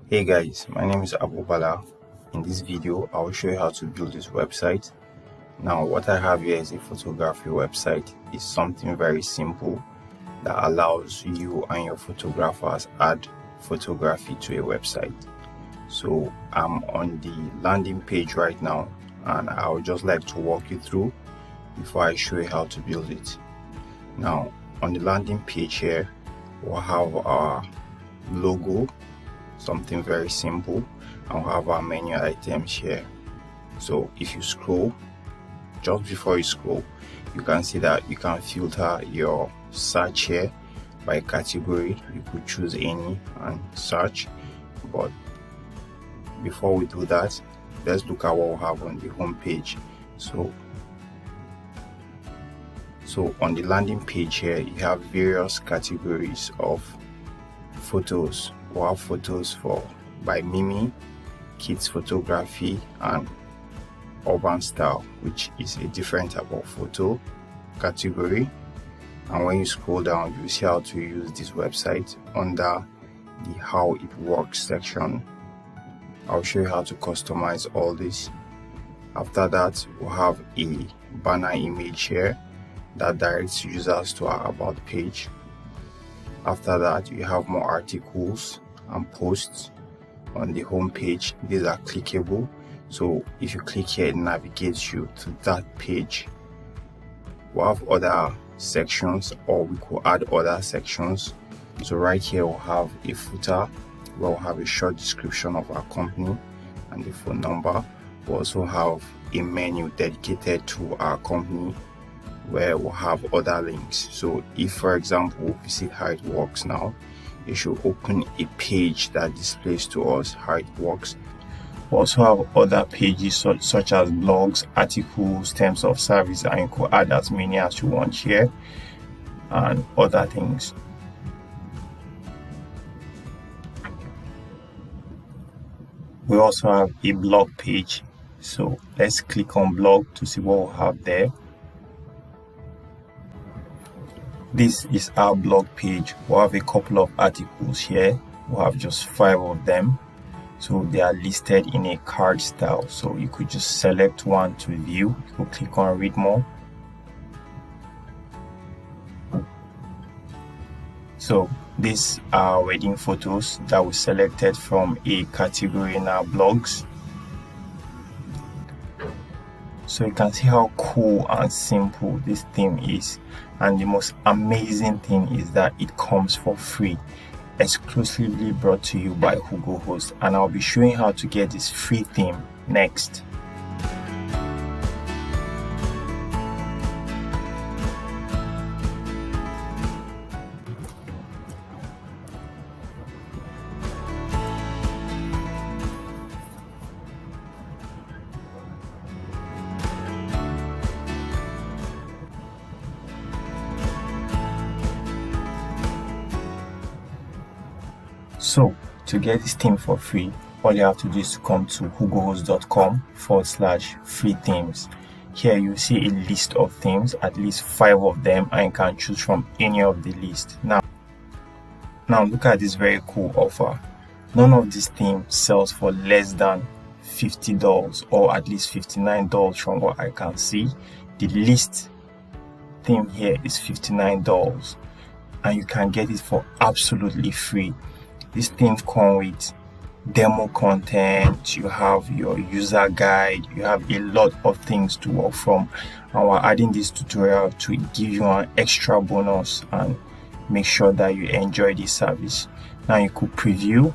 Hey guys, my name is Bala. In this video, I will show you how to build this website. Now, what I have here is a photography website. It's something very simple that allows you and your photographers add photography to a website. So I'm on the landing page right now, and I would just like to walk you through before I show you how to build it. Now, on the landing page here, we'll have our logo, something very simple, and we'll have our menu items here. So if you scroll, just before you scroll, you can see that you can filter your search here by category. You could choose any and search, but before we do that, let's look at what we have on the home page. So on the landing page here, you have various categories of photos. We have photos by Mimi, kids photography, and urban style, which is a different type of photo category. And when you scroll down, you see how to use this website under the how it works section. I'll show you how to customize all this. After that, we'll have a banner image here that directs users to our about page. After that, you have more articles and posts on the home page. These are clickable, so if you click here, it navigates you to that page. We'll have other sections, or we could add other sections. So right here we'll have a footer where we'll have a short description of our company and the phone number. We'll also have a menu dedicated to our company where we'll have other links. So if, for example, you see how it works now, you should open a page that displays to us how it works. We also have other pages such as blogs, articles, terms of service, and you could add as many as you want here and other things. We also have a blog page, so let's click on blog to see what we have there. This is our blog page. We'll have a couple of articles here. We'll have just 5 of them. So they are listed in a card style. So you could just select one to view. You could click on read more. So these are wedding photos that we selected from a category in our blogs. So you can see how cool and simple this theme is, and the most amazing thing is that it comes for free, exclusively brought to you by Whogohost, and I'll be showing how to get this free theme next. So to get this theme for free, all you have to do is to come to whogohost.com/free themes. Here you see a list of themes, at least 5 of them, and you can choose from any of the list. Now look at this very cool offer. None of these themes sells for less than $50, or at least $59 from what I can see. The least theme here is $59, and you can get it for absolutely free. This theme comes with demo content, you have your user guide, you have a lot of things to work from, and we're adding this tutorial to give you an extra bonus and make sure that you enjoy this service. Now you could preview,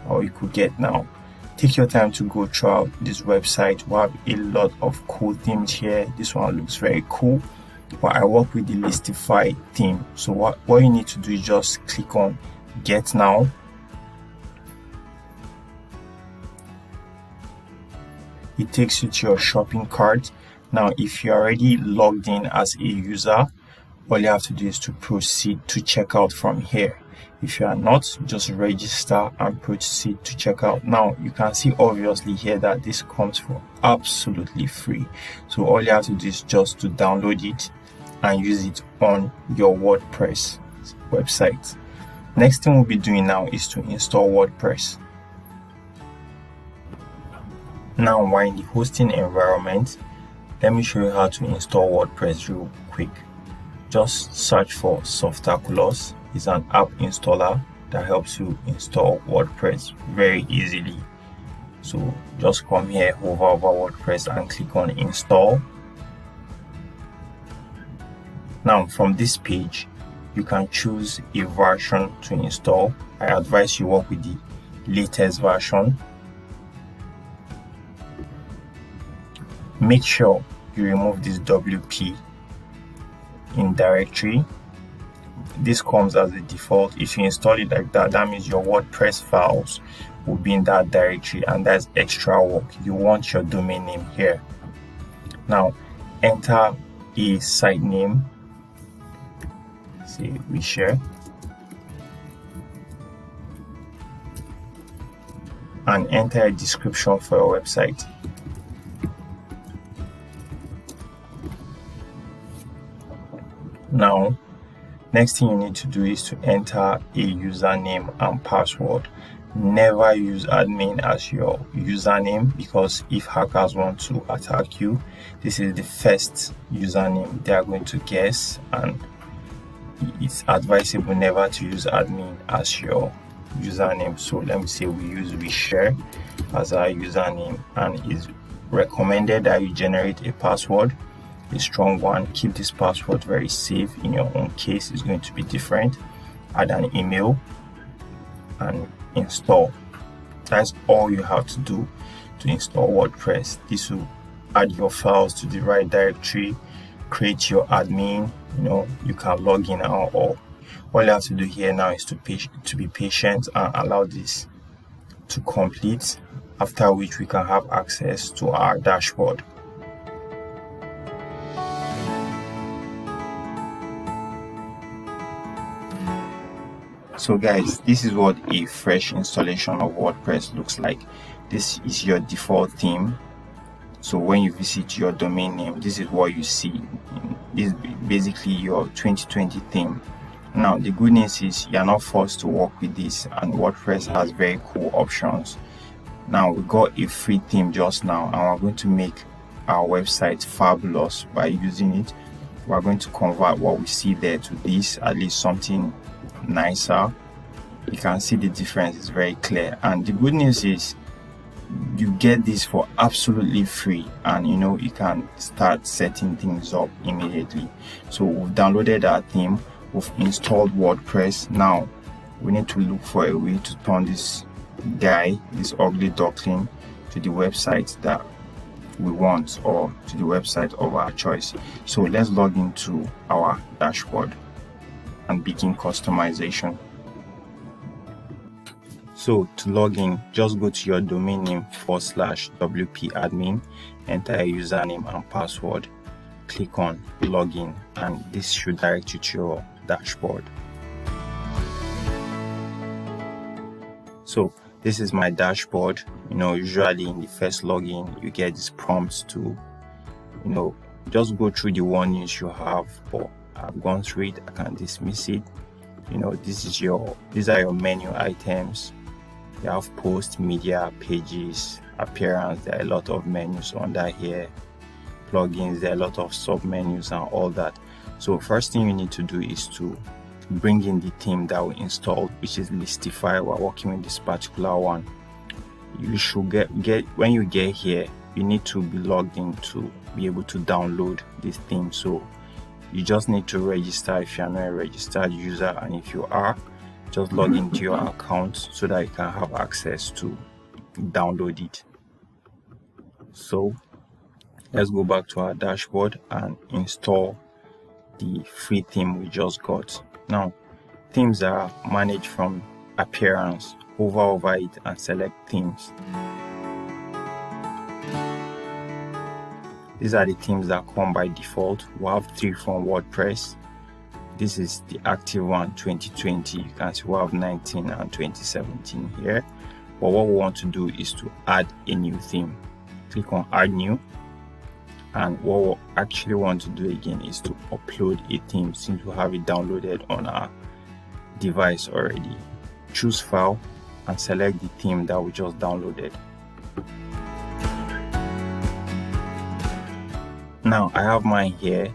or you could get now. Take your time to go through this website. We have a lot of cool themes here. This one looks very cool, but I work with the Listify theme. So what you need to do is just click on get now. It takes you to your shopping cart. Now if you're already logged in as a user, all you have to do is to proceed to checkout from here. If you are not, just register and proceed to checkout. Now you can see obviously here that this comes for absolutely free. So all you have to do is just to download it and use it on your WordPress website. Next thing we'll be doing now is to install WordPress. Now we're in the hosting environment. Let me show you how to install WordPress real quick. Just search for Softaculous. It's an app installer that helps you install WordPress very easily. So just come here, hover over WordPress and click on install. Now from this page, you can choose a version to install. I advise you work with the latest version. Make sure you remove this WP in directory. This comes as a default. If you install it like that, that means your WordPress files will be in that directory, and that's extra work. You want your domain name here. Now enter a site name. Say we share, and enter a description for your website. Now next thing you need to do is to enter a username and password. Never use admin as your username, because if hackers want to attack you, this is the first username they are going to guess, and it's advisable never to use admin as your username. So let me say we use WeShare as our username, and it's recommended that you generate a password, a strong one. Keep this password very safe. In your own case, it's going to be different. Add an email and install. That's all you have to do to install WordPress. This will add your files to the right directory, create your admin. You can log in now, or all you have to do here now is to be patient and allow this to complete, after which we can have access to our dashboard. So guys, this is what a fresh installation of WordPress looks like. This is your default theme. So when you visit your domain name, this is what you see. This is basically your 2020 theme. Now the good news is you're not forced to work with this, and WordPress has very cool options. Now we got a free theme just now, and we're going to make our website fabulous by using it. We're going to convert what we see there to this, at least something nicer. You can see the difference is very clear, and the good news is you get this for absolutely free, and you can start setting things up immediately. So we've downloaded our theme, we've installed WordPress. Now we need to look for a way to turn this ugly duckling to the website that we want, or to the website of our choice. So let's log into our dashboard and begin customization. So to log in, just go to your domain name /WP admin, enter a username and password, click on login, and this should direct you to your dashboard. So this is my dashboard. Usually in the first login you get this prompt to just go through the warnings you have, but I've gone through it. I can dismiss it. These are your menu items. You have post, media, pages, appearance. There are a lot of menus under here. Plugins, there are a lot of sub menus and all that. So first thing you need to do is to bring in the theme that we installed, which is Listify. We're working with this particular one. You should get when you get here, you need to be logged in to be able to download this theme. So you just need to register if you're not a registered user, and if you are, just log into your account so that you can have access to download it. So let's go back to our dashboard and install the free theme we just got. Now themes are managed from appearance. Hover over it and select themes. These are the themes that come by default. We have 3 from WordPress. This is the active one, 2020. You can see we have 19 and 2017 here. But what we want to do is to add a new theme. Click on add new. And what we actually want to do again is to upload a theme, since we have it downloaded on our device already. Choose file and select the theme that we just downloaded. Now I have mine here,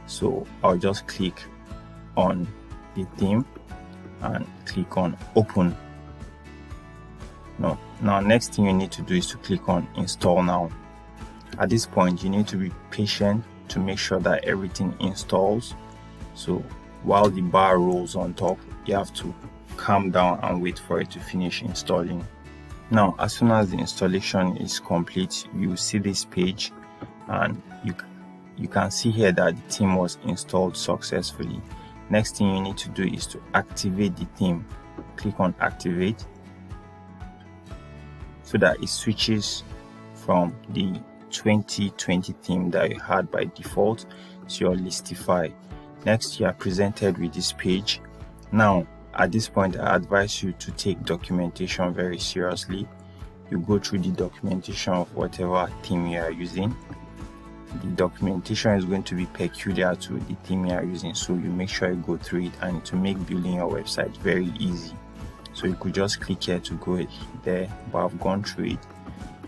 so I'll just click on the theme and click on open. Now next thing you need to do is to click on install now. At this point you need to be patient to make sure that everything installs. So while the bar rolls on top, you have to calm down and wait for it to finish installing. Now as soon as the installation is complete, you see this page, and you can see here that the theme was installed successfully. Next thing you need to do is to activate the theme. Click on activate so that it switches from the 2020 theme that you had by default to your Listify. Next, you are presented with this page. Now at this point, I advise you to take documentation very seriously. You go through the documentation of whatever theme you are using. The documentation is going to be peculiar to the theme you are using, so you make sure you go through it, and to make building your website very easy. So you could just click here to go there, but I've gone through it.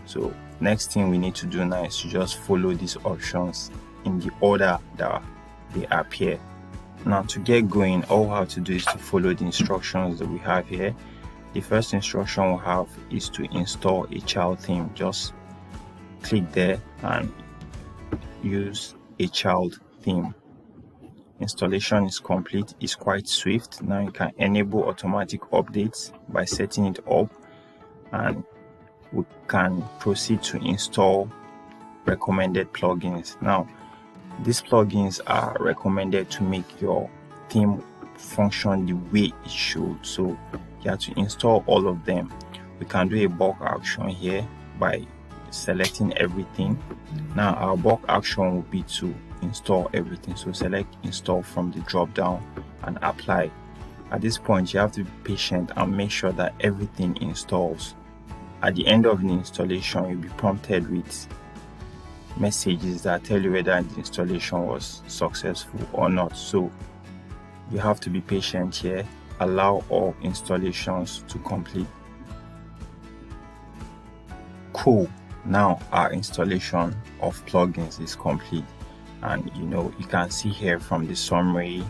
So next thing we need to do now is to just follow these options in the order that they appear. Now to get going, all we have to do is to follow the instructions that we have here. The first instruction we have is to install a child theme. Just click there and use a child theme. Installation is complete. It's quite swift. Now you can enable automatic updates by setting it up, and we can proceed to install recommended plugins. Now these plugins are recommended to make your theme function the way it should, so you have to install all of them. We can do a bulk action here by selecting everything. Now our bulk action will be to install everything, so select install from the drop down and apply. At this point you have to be patient and make sure that everything installs. At the end of the installation, you'll be prompted with messages that tell you whether the installation was successful or not. So you have to be patient here. Allow all installations to complete. Cool. Now our installation of plugins is complete, and you can see here from the summary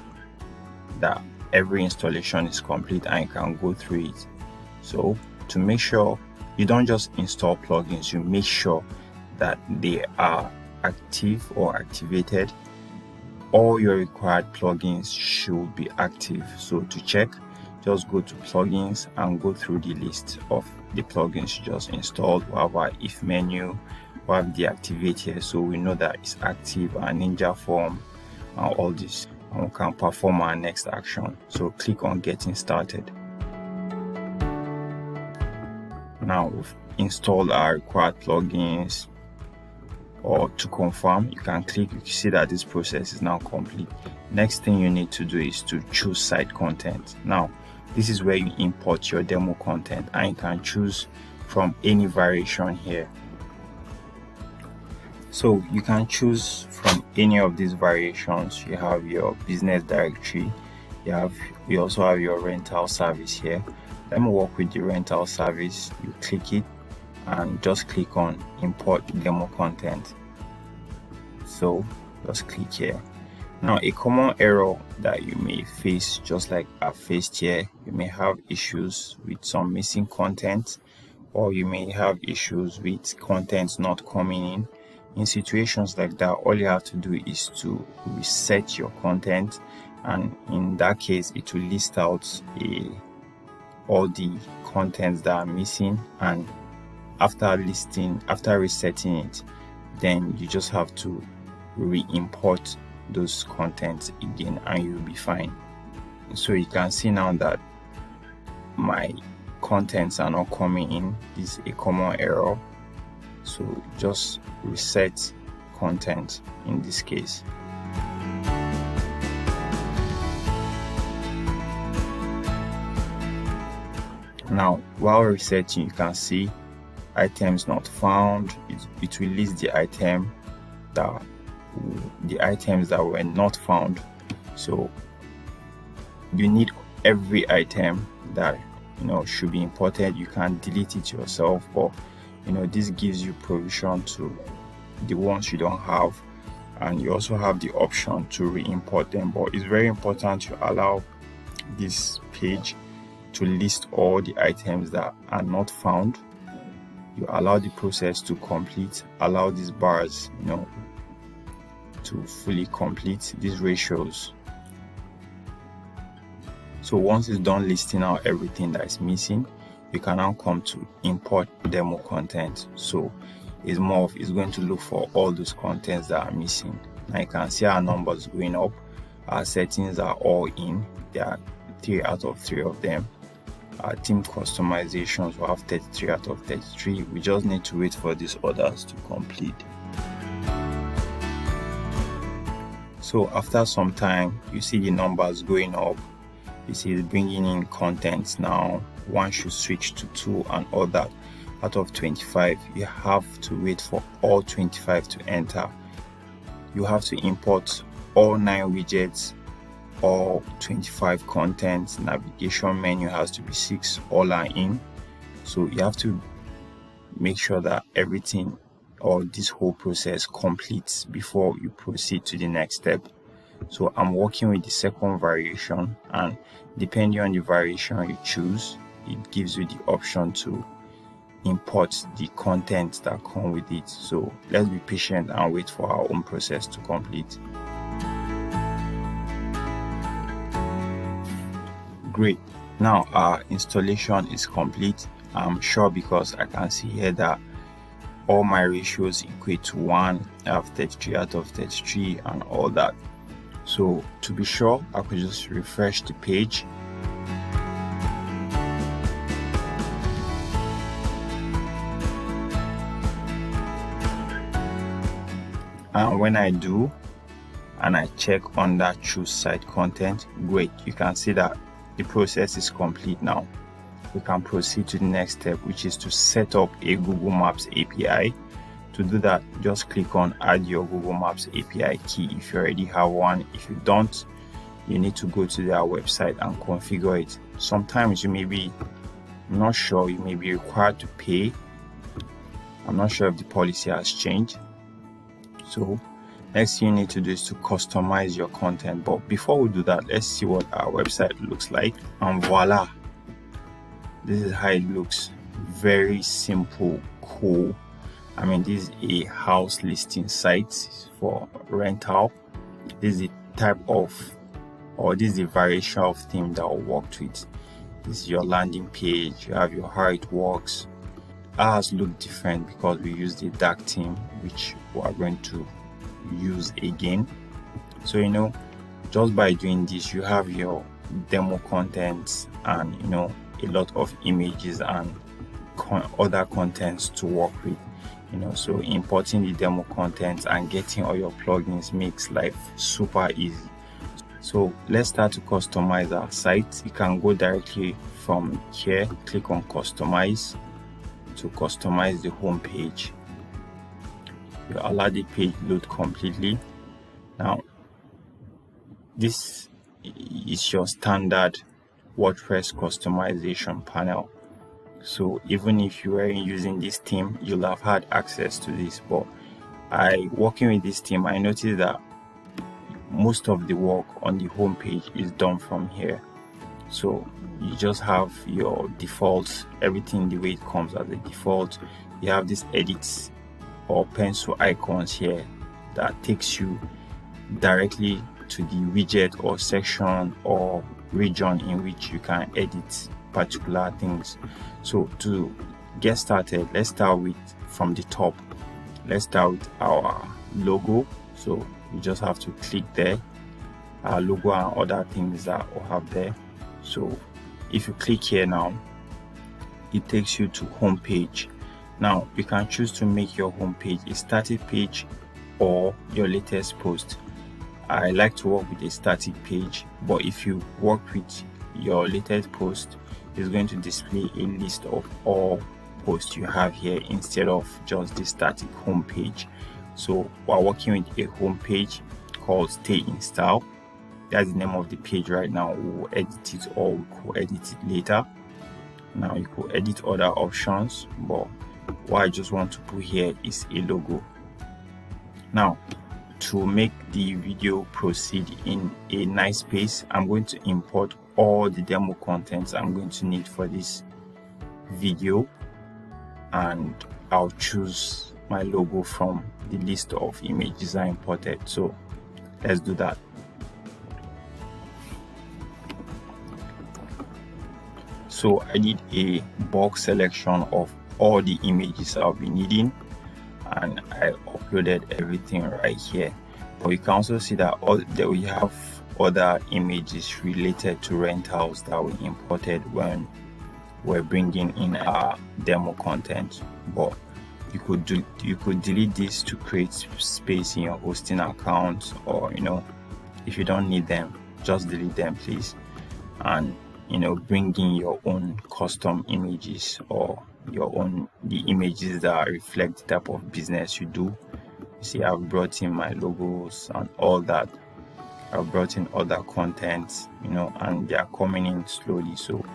that every installation is complete, and you can go through it. So to make sure you don't just install plugins, you make sure that they are active or activated. All your required plugins should be active. So to check, just go to plugins and go through the list of the plugins you just installed. We have our if menu, we have deactivate here, so we know that it's active, and Ninja form and all this, and we can perform our next action. So click on getting started. Now we've installed our required plugins, or to confirm, you can click. You can see that this process is now complete. Next thing you need to do is to choose site content. Now this is where you import your demo content, and you can choose from any variation here. So you can choose from any of these variations. You have your business directory, you also have your rental service here. Let me work with the rental service. You click it and just click on import demo content. So just click here. Now a common error that you may face, just like I faced here, you may have issues with some missing content, or you may have issues with content not coming in. In situations like that, all you have to do is to reset your content, and in that case it will list out all the contents that are missing, and after resetting it, then you just have to re-import those contents again and you'll be fine. So you can see now that my contents are not coming in. This is a common error, so just reset content in this case. Now while resetting, you can see items not found. It will list the items that were not found. So you need every item that should be imported. You can delete it yourself, or this gives you provision to the ones you don't have. and you also have the option to re-import them. But it's very important to allow this page to list all the items that are not found. You allow the process to complete, allow these bars, to fully complete these ratios. So once it's done listing out everything that is missing, you can now come to import demo content. So it's going to look for all those contents that are missing. Now you can see our numbers going up. Our settings are all in. There are 3 out of 3 of them. Our theme customizations will have 33 out of 33. We just need to wait for these others to complete. So after some time, you see the numbers going up. You see it's bringing in content now. One should switch to 2 and all that. Out of 25, you have to wait for all 25 to enter. You have to import all 9 widgets, all 25 contents. Navigation menu has to be 6, all are in. So you have to make sure that everything or this whole process completes before you proceed to the next step. So I'm working with the second variation, and depending on the variation you choose, it gives you the option to import the content that come with it. So let's be patient and wait for our own process to complete. Great. Now our installation is complete. I'm sure because I can see here that all my ratios equate to 1. I have 33 out of 33 and all that. So to be sure, I could just refresh the page. And when I do, and I check under choose site content, great, you can see that the process is complete now. We can proceed to the next step, which is to set up a Google Maps API. To do that, just click on add your Google Maps API key if you already have one. If you don't, you need to go to their website and configure it. Sometimes you may be not sure, you may be required to pay. I'm not sure if the policy has changed. So next thing you need to do is to customize your content. But before we do that, let's see what our website looks like. And voila, this is how it looks. Very simple, cool. I mean, this is a house listing site for rental. This is the type of, or this is the variation of theme that will work with. This is your landing page. You have your how it works. Ours look different because we use the dark theme, which we are going to use again. So just by doing this, you have your demo content and a lot of images and other contents to work with. So importing the demo content and getting all your plugins makes life super easy. So let's start to customize our site. You can go directly from here, click on customize to customize the home page. You allow the page load completely. Now this is your standard WordPress customization panel. So even if you were using this theme, you'll have had access to this. But working with this theme, I noticed that most of the work on the home page is done from here. So you just have your defaults, everything the way it comes as a default. You have these edits or pencil icons here that takes you directly to the widget or section or region in which you can edit particular things. So to get started, let's start with from the top. Let's start with our logo. So you just have to click there, our logo and other things that we have there. So if you click here now, it takes you to home page. Now you can choose to make your home page a static page or your latest post. I like to work with a static page, but if you work with your latest post, it's going to display a list of all posts you have here instead of just the static home page. So we're working with a home page called Stay in Style. That's the name of the page right now. We'll edit it or we could edit it later. Now you could edit other options, but what I just want to put here is a logo. Now to make the video proceed in a nice pace, I'm going to import all the demo contents I'm going to need for this video, and I'll choose my logo from the list of images I imported. So let's do that. So I did a bulk selection of all the images I'll be needing, and I uploaded everything right here. But you can also see that we have other images related to rentals that we imported when we're bringing in our demo content. But you could delete this to create space in your hosting account, or if you don't need them, just delete them, please, and bring in your own custom images, or the images that reflect the type of business you do. You see, I've brought in my logos and all that. I've brought in other content, and they are coming in slowly. So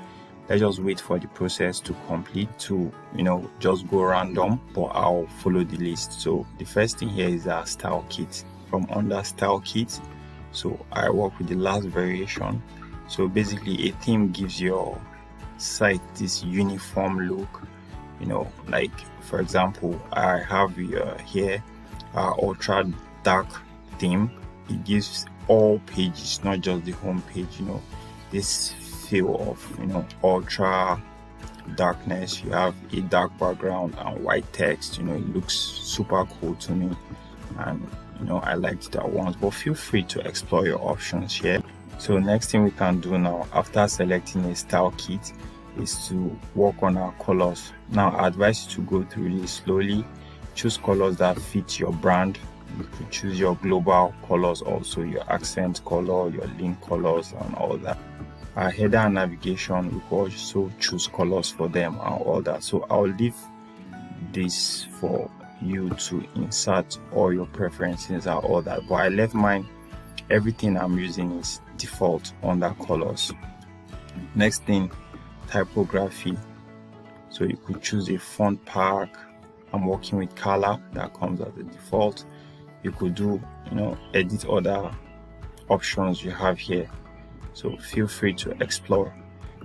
let's just wait for the process to complete to just go random, but I'll follow the list. So the first thing here is our style kit. From under style kit, so I work with the last variation. So basically, a theme gives your site this uniform look. Like for example, I have here our ultra dark theme. It gives all pages, not just the home page, this feel of ultra darkness. You have a dark background and white text. It looks super cool to me, and I liked that once. But feel free to explore your options here. So next thing we can do now, after selecting a style kit, is to work on our colors. Now I advise you to go through this slowly. Choose colors that fit your brand. You could choose your global colors, also your accent color, your link colors, and all that. Our header and navigation, we could also choose colors for them and all that. So I'll leave this for you to insert all your preferences and all that, but I left mine. Everything I'm using is default under colors. Next thing, typography. So you could choose a font pack. I'm working with color that comes as a default. You could do edit other options you have here, so feel free to explore.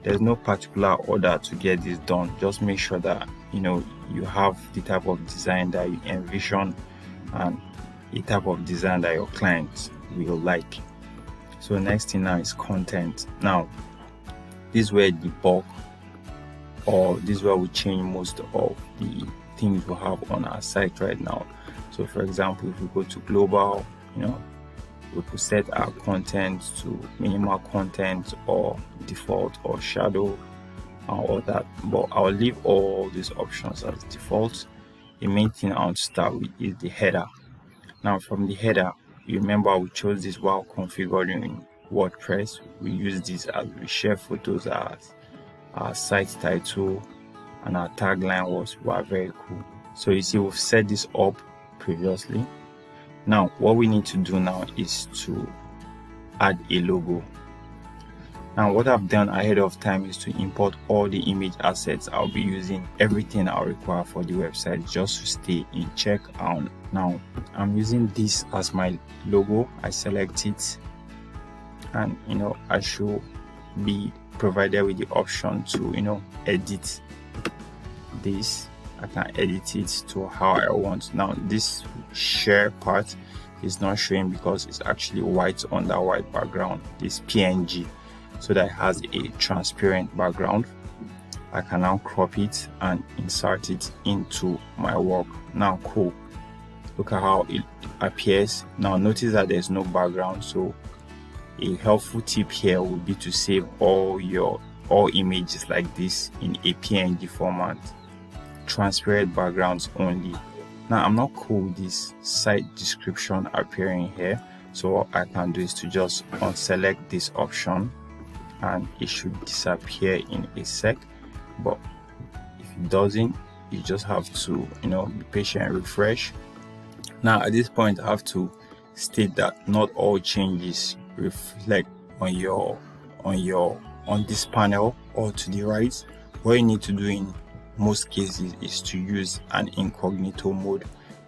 There's no particular order to get this done. Just make sure that you have the type of design that you envision and the type of design that your clients will like. So next thing now is content. Now this is where the bulk, or this is where we change most of the things we have on our site right now. So for example, if we go to global, we could set our content to minimal content or default or shadow and all that, but I'll leave all these options as default. The main thing I want to start with is the header. Now from the header, you remember we chose this while configuring WordPress. We use this as we share photos as our site title, and our tagline was "We are very cool." So you see, we've set this up previously. Now what we need to do now is to add a logo. Now what I've done ahead of time is to import all the image assets I'll be using, everything I'll require for the website, just to stay in check. Now I'm using this as my logo. I select it, and I should be provided with the option to edit this. I can edit it to how I want. Now this share part is not showing because it's actually white under white background, this PNG, so that it has a transparent background. I can now crop it and insert it into my work. Now cool, look at how it appears. Now notice that there's no background, so a helpful tip here would be to save all images like this in a PNG format, transparent backgrounds only. Now I'm not cool with this site description appearing here, so what I can do is to just unselect this option and it should disappear in a sec. But if it doesn't, you just have to be patient and refresh. Now at this point I have to state that not all changes reflect on this panel or to the right. What you need to do in most cases is to use an incognito mode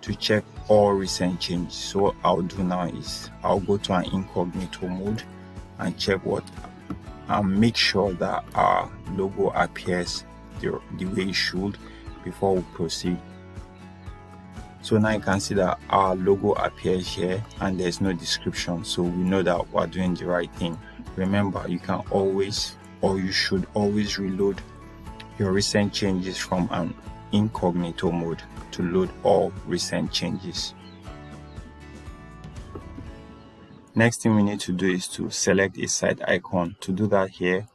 to check all recent changes. So what I'll do now is I'll go to an incognito mode and check and make sure that our logo appears the way it should before we proceed. So now you can see that our logo appears here and there's no description, so we know that we're doing the right thing. Remember, you can always, or you should always, reload your recent changes from an incognito mode to load all recent changes. Next thing we need to do is to select a site icon. To do that, here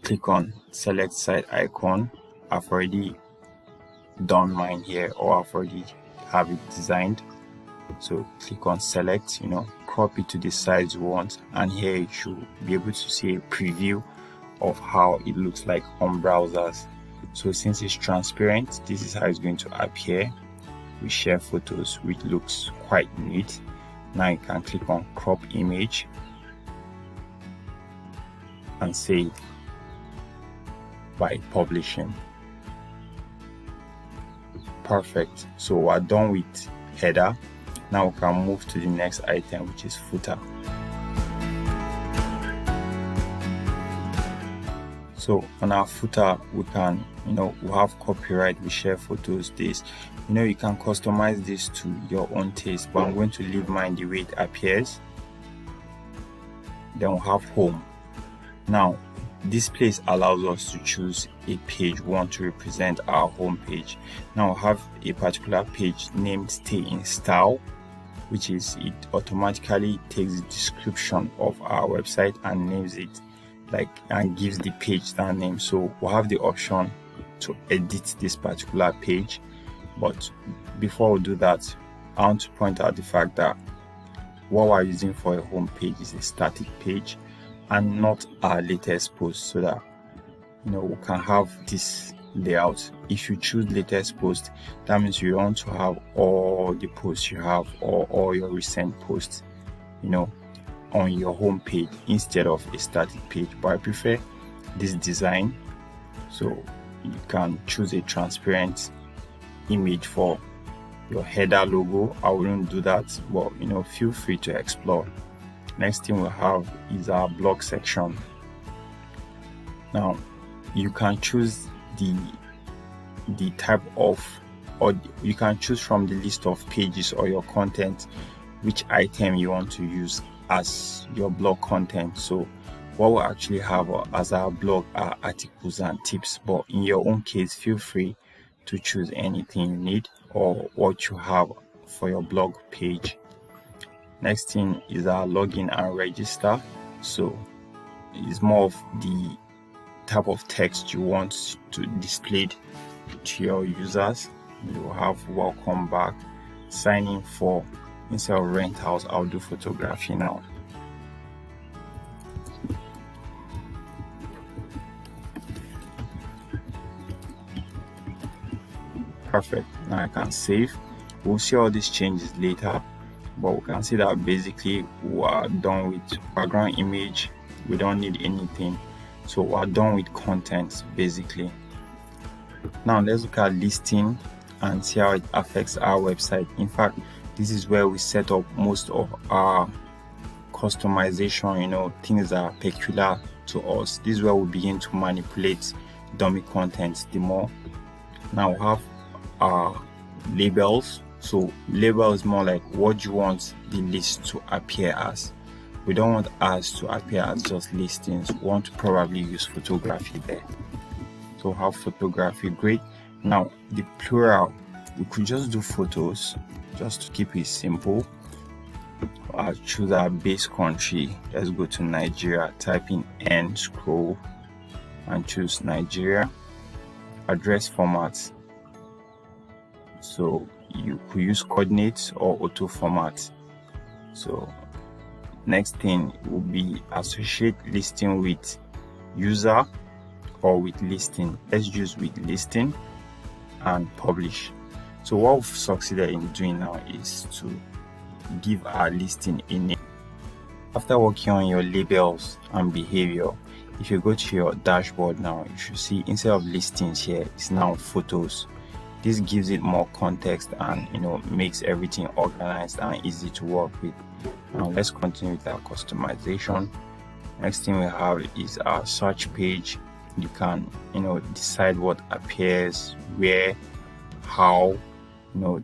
click on select site icon. I've already done mine here, or I've already have it designed. So click on select, crop it to the size you want, and here you should be able to see a preview of how it looks like on browsers. So since it's transparent, this is how it's going to appear. We share photos, which looks quite neat. Now you can click on crop image and save by publishing. Perfect. So we're done with header. Now we can move to the next item, which is footer. So on our footer, we can, we have copyright, we share photos, this. You can customize this to your own taste, but I'm going to leave mine the way it appears. Then we'll have home. Now, this place allows us to choose a page we want to represent our home page. Now we'll have a particular page named Stay in Style, which is it automatically takes the description of our website and names it and gives the page that name. So we'll have the option to edit this particular page, but before we do that, I want to point out the fact that what we're using for a home page is a static page and not our latest post, so that we can have this layout. If you choose latest post, that means you want to have all the posts you have, or all your recent posts on your home page instead of a static page. But I prefer this design, so you can choose a transparent image for your header logo. I wouldn't do that, but feel free to explore. Next thing we'll have is our blog section. Now you can choose the type of, or you can choose from the list of pages or your content which item you want to use as your blog content. So what we'll actually have as our blog are articles and tips, but in your own case, feel free to choose anything you need or what you have for your blog page. Next thing is our login and register. So it's more of the type of text you want to display to your users. You will have welcome back, sign in for, instead of rent house, I'll do photography now. Perfect. Now I can save. We'll see all these changes later, but we can see that basically we are done with background image. We don't need anything, so we're done with content basically. Now let's look at listing and see how it affects our website. In fact, this is where we set up most of our customization, things that are peculiar to us. This is where we begin to manipulate dummy content the more. Now we have our labels. So label is more like what you want the list to appear as. We don't want ads to appear as just listings. We want to probably use photography there. So have photography, great. Now the plural, we could just do photos just to keep it simple. I'll choose our base country. Let's go to Nigeria, type in N, scroll and choose Nigeria. Address formats, so you could use coordinates or auto format. So next thing will be associate listing with user or with listing. Let's use with listing and publish. So what we've succeeded in doing now is to give our listing a name. After working on your labels and behavior, if you go to your dashboard now, you should see instead of listings here, it's now photos. This gives it more context and makes everything organized and easy to work with. Now let's continue with our customization. Next thing we have is our search page. You can decide what appears, where, how,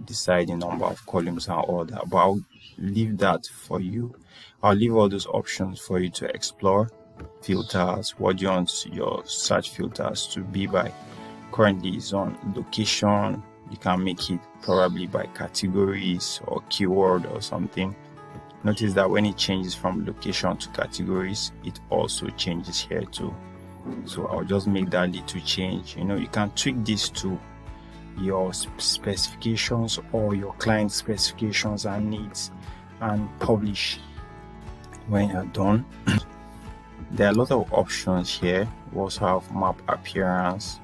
decide the number of columns and all that, but I'll leave that for you. I'll leave all those options for you to explore. Filters, what do you want your search filters to be by? Currently it's on location. You can make it probably by categories or keyword or something. Notice that when it changes from location to categories, it also changes here too. So I'll just make that little change. You can tweak this to your specifications or your client specifications and needs and publish. When you're done, there are a lot of options here. We also have map appearance.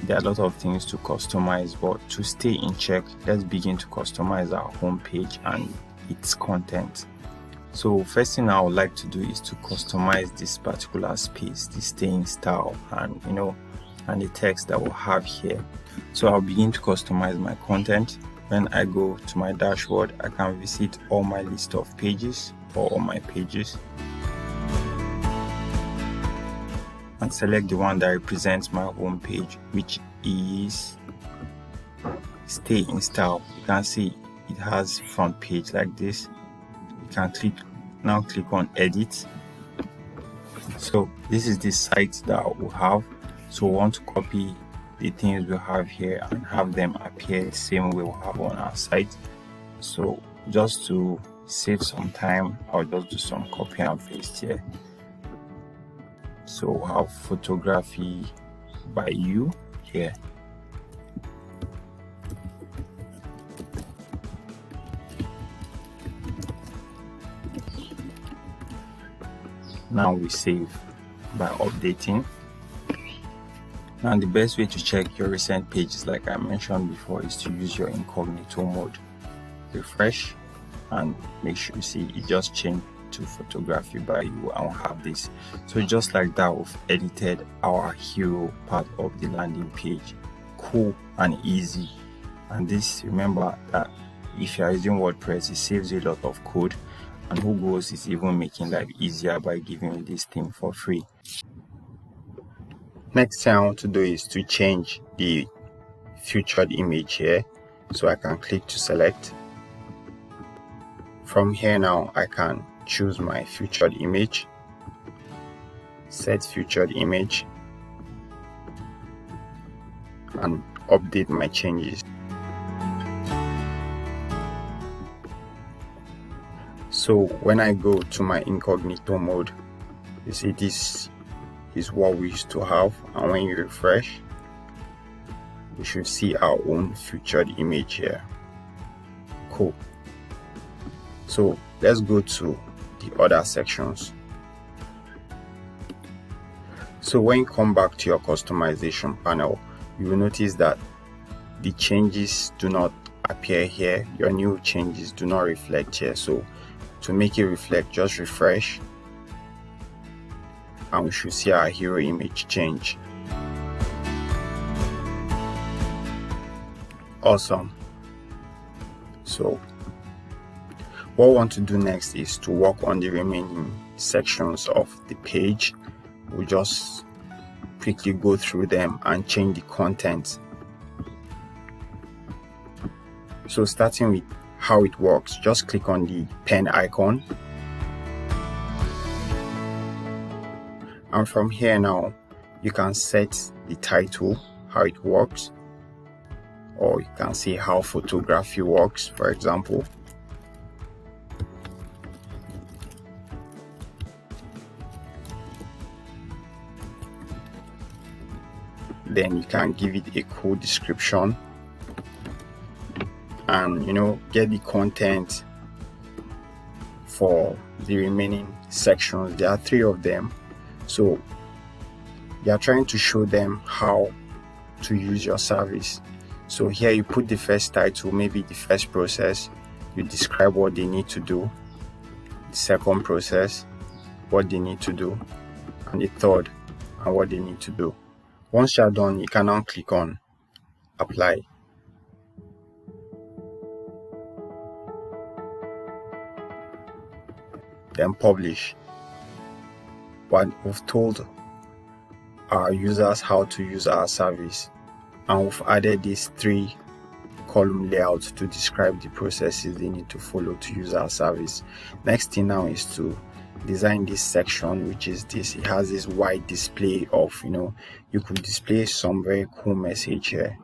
There are a lot of things to customize, but to stay in check, let's begin to customize our home page and its content. So first thing I would like to do is to customize this particular space, the staying style, and and the text that we'll have here. So I'll begin to customize my content. When I go to my dashboard, I can visit all my list of pages or all my pages and select the one that represents my home page, which is stay in style. You can see it has front page like this. You can click on edit. So this is the site that we have. So we want to copy the things we have here and have them appear the same way we have on our site. So just to save some time, I'll just do some copy and paste here. So we'll have photography by you here. Now we save by updating. And the best way to check your recent pages, like I mentioned before, is to use your incognito mode. Refresh and make sure you see it just changed to photography by you, and we'll have this. So just like that, we've edited our hero part of the landing page. Cool and easy. And this, remember that if you are using WordPress, it saves you a lot of code, and Whogohost is even making life easier by giving you this thing for free. Next thing I want to do is to change the featured image here. So I can click to select. From here now, I can choose my featured image, set featured image, and update my changes. So when I go to my incognito mode, you see this is what we used to have, and when you refresh, we should see our own featured image here. Cool. So let's go to the other sections. So when you come back to your customization panel, you will notice that the changes do not appear here. Your new changes do not reflect here. So to make it reflect, just refresh and we should see our hero image change. Awesome. So what we want to do next is to work on the remaining sections of the page. We'll just quickly go through them and change the content. So starting with how it works, just click on the pen icon. And from here now, you can set the title, how it works, or you can see how photography works, for example. Then you can give it a cool description and get the content for the remaining sections. There are 3 of them, so you are trying to show them how to use your service. So here you put the first title, maybe the first process, you describe what they need to do, the second process, what they need to do, and the third, and what they need to do. Once you're done, you can now click on apply. Then publish. What we've told our users how to use our service, and we've added these 3 column layouts to describe the processes they need to follow to use our service. Next thing now is to design this section, which is this. It has this wide display of, you could display some very cool message here.